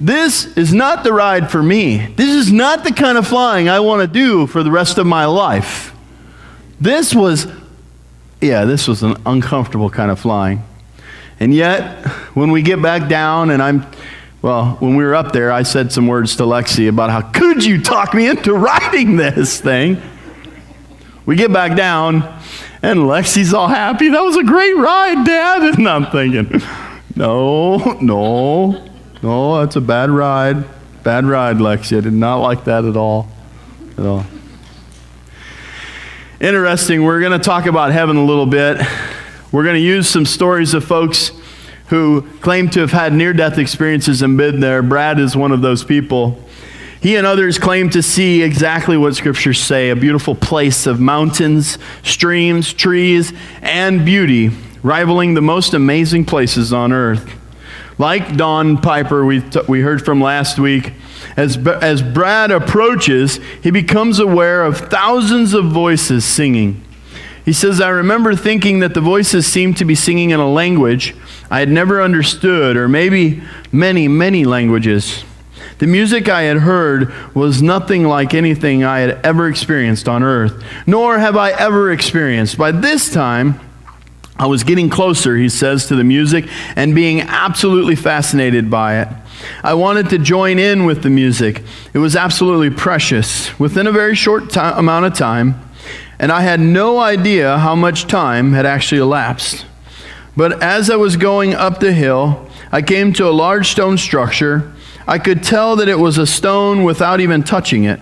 This is not the ride for me. This is not the kind of flying I want to do for the rest of my life. This was an uncomfortable kind of flying. And yet, when we get back down, and when we were up there, I said some words to Lexi about how could you talk me into riding this thing? We get back down, and Lexi's all happy. That was a great ride, Dad. And I'm thinking, no, that's a bad ride. Bad ride, Lexi. I did not like that at all. Interesting. We're going to talk about heaven a little bit. We're going to use some stories of folks who claim to have had near-death experiences and been there. Brad is one of those people. He and others claim to see exactly what scriptures say, a beautiful place of mountains, streams, trees, and beauty, rivaling the most amazing places on earth. Like Don Piper we heard from last week, as Brad approaches, he becomes aware of thousands of voices singing. He says, I remember thinking that the voices seemed to be singing in a language I had never understood, or maybe many, many languages. The music I had heard was nothing like anything I had ever experienced on earth, nor have I ever experienced. By this time, I was getting closer, he says, to the music and being absolutely fascinated by it. I wanted to join in with the music. It was absolutely precious. Within a very short amount of time, and I had no idea how much time had actually elapsed. But as I was going up the hill, I came to a large stone structure. I could tell that it was a stone without even touching it.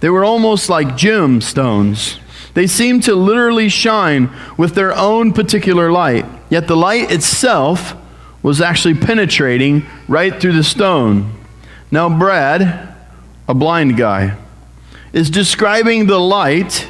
They were almost like gemstones. They seemed to literally shine with their own particular light. Yet the light itself was actually penetrating right through the stone. Now Brad, a blind guy, is describing the light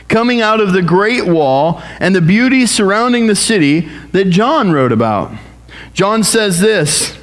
coming out of the Great Wall and the beauty surrounding the city that John wrote about. John says this.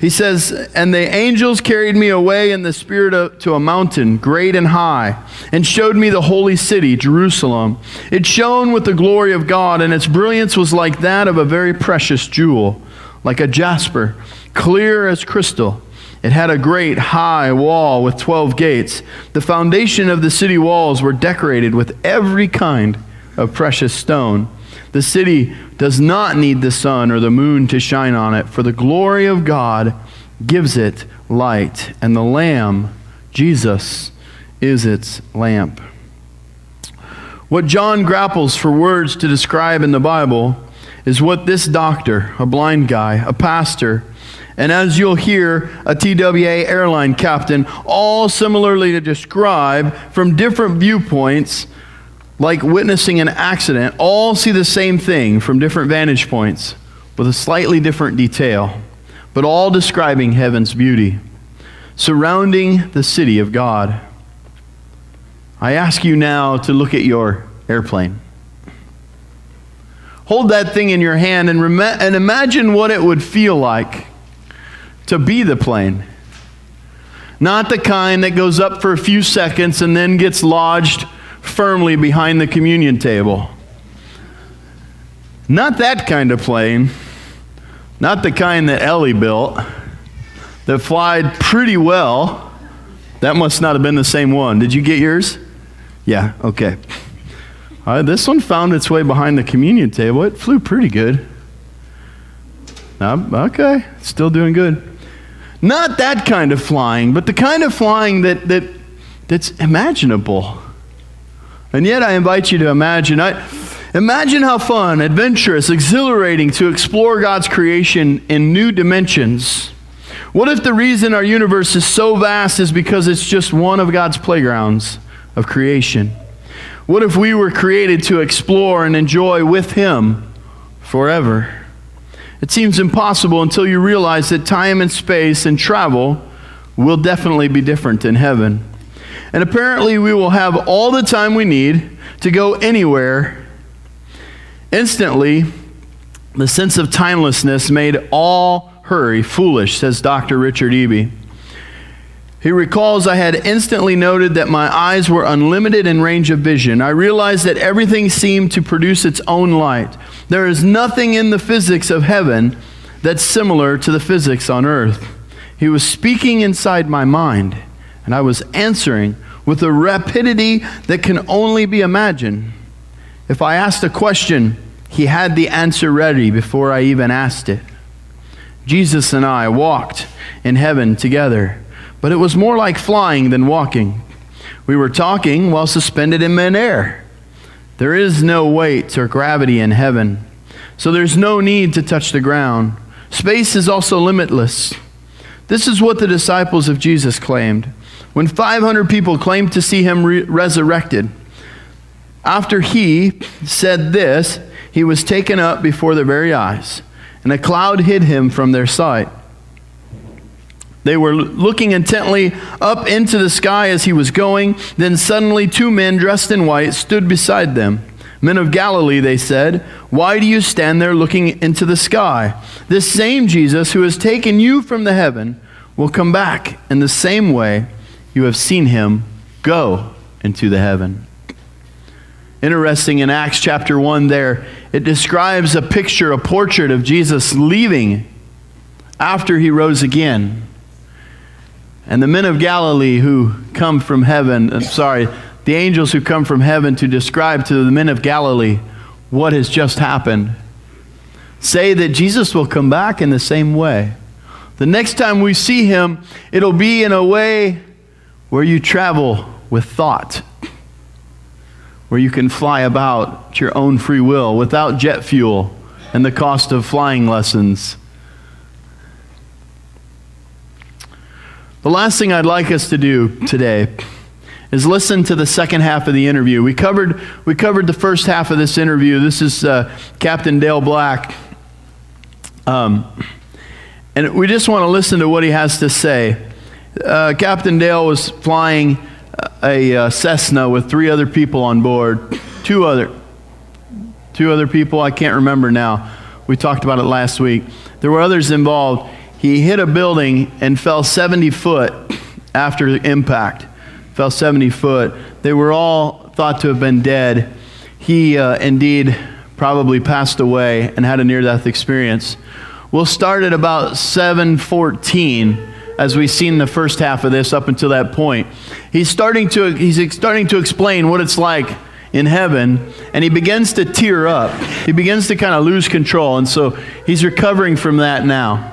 He says, and the angels carried me away in the spirit to a mountain, great and high, and showed me the holy city, Jerusalem. It shone with the glory of God, and its brilliance was like that of a very precious jewel, like a jasper, clear as crystal. It had a great high wall with 12 gates. The foundation of the city walls were decorated with every kind of precious stone. The city does not need the sun or the moon to shine on it, for the glory of God gives it light, and the Lamb, Jesus, is its lamp. What John grapples for words to describe in the Bible is what this doctor, a blind guy, a pastor, and as you'll hear, a TWA airline captain, all similarly to describe from different viewpoints, like witnessing an accident, all see the same thing from different vantage points with a slightly different detail, but all describing heaven's beauty surrounding the city of God. I ask you now to look at your airplane. Hold that thing in your hand and imagine what it would feel like to be the plane. Not the kind that goes up for a few seconds and then gets lodged firmly behind the communion table. Not that kind of plane. Not the kind that Ellie built that flied pretty well. That must not have been the same one. Did you get yours? Yeah, okay. This one found its way behind the communion table. It flew pretty good. Okay, still doing good. Not that kind of flying, but the kind of flying that's imaginable. And yet I invite you to imagine. Imagine how fun, adventurous, exhilarating to explore God's creation in new dimensions. What if the reason our universe is so vast is because it's just one of God's playgrounds of creation? What if we were created to explore and enjoy with Him forever? It seems impossible until you realize that time and space and travel will definitely be different in heaven. And apparently we will have all the time we need to go anywhere. Instantly, the sense of timelessness made all hurry foolish, says Dr. Richard Eby. He recalls, I had instantly noted that my eyes were unlimited in range of vision. I realized that everything seemed to produce its own light. There is nothing in the physics of heaven that's similar to the physics on earth. He was speaking inside my mind, and I was answering with a rapidity that can only be imagined. If I asked a question, he had the answer ready before I even asked it. Jesus and I walked in heaven together, but it was more like flying than walking. We were talking while suspended in midair. There is no weight or gravity in heaven, so there's no need to touch the ground. Space is also limitless. This is what the disciples of Jesus claimed. When 500 people claimed to see him resurrected, after he said this, he was taken up before their very eyes, and a cloud hid him from their sight. They were looking intently up into the sky as he was going. Then suddenly 2 men dressed in white stood beside them. Men of Galilee, they said, why do you stand there looking into the sky? This same Jesus who has taken you from the heaven will come back in the same way you have seen him go into the heaven. Interesting, in Acts chapter 1 there, it describes a picture, a portrait of Jesus leaving after he rose again. And the men of Galilee who come from heaven, the angels who come from heaven to describe to the men of Galilee what has just happened, say that Jesus will come back in the same way. The next time we see him, it'll be in a way where you travel with thought, where you can fly about at your own free will without jet fuel and the cost of flying lessons. The last thing I'd like us to do today is listen to the second half of the interview. We covered the first half of this interview. This is Captain Dale Black. And we just want to listen to what he has to say. Captain Dale was flying a Cessna with 3 other people on board. Two other people, I can't remember now. We talked about it last week. There were others involved. He hit a building and fell 70 foot after impact. Fell 70 foot. They were all thought to have been dead. He indeed probably passed away and had a near-death experience. We'll start at about 7:14 as we've seen the first half of this up until that point. He's starting to explain what it's like in heaven, and he begins to tear up. He begins to kind of lose control, and so he's recovering from that now.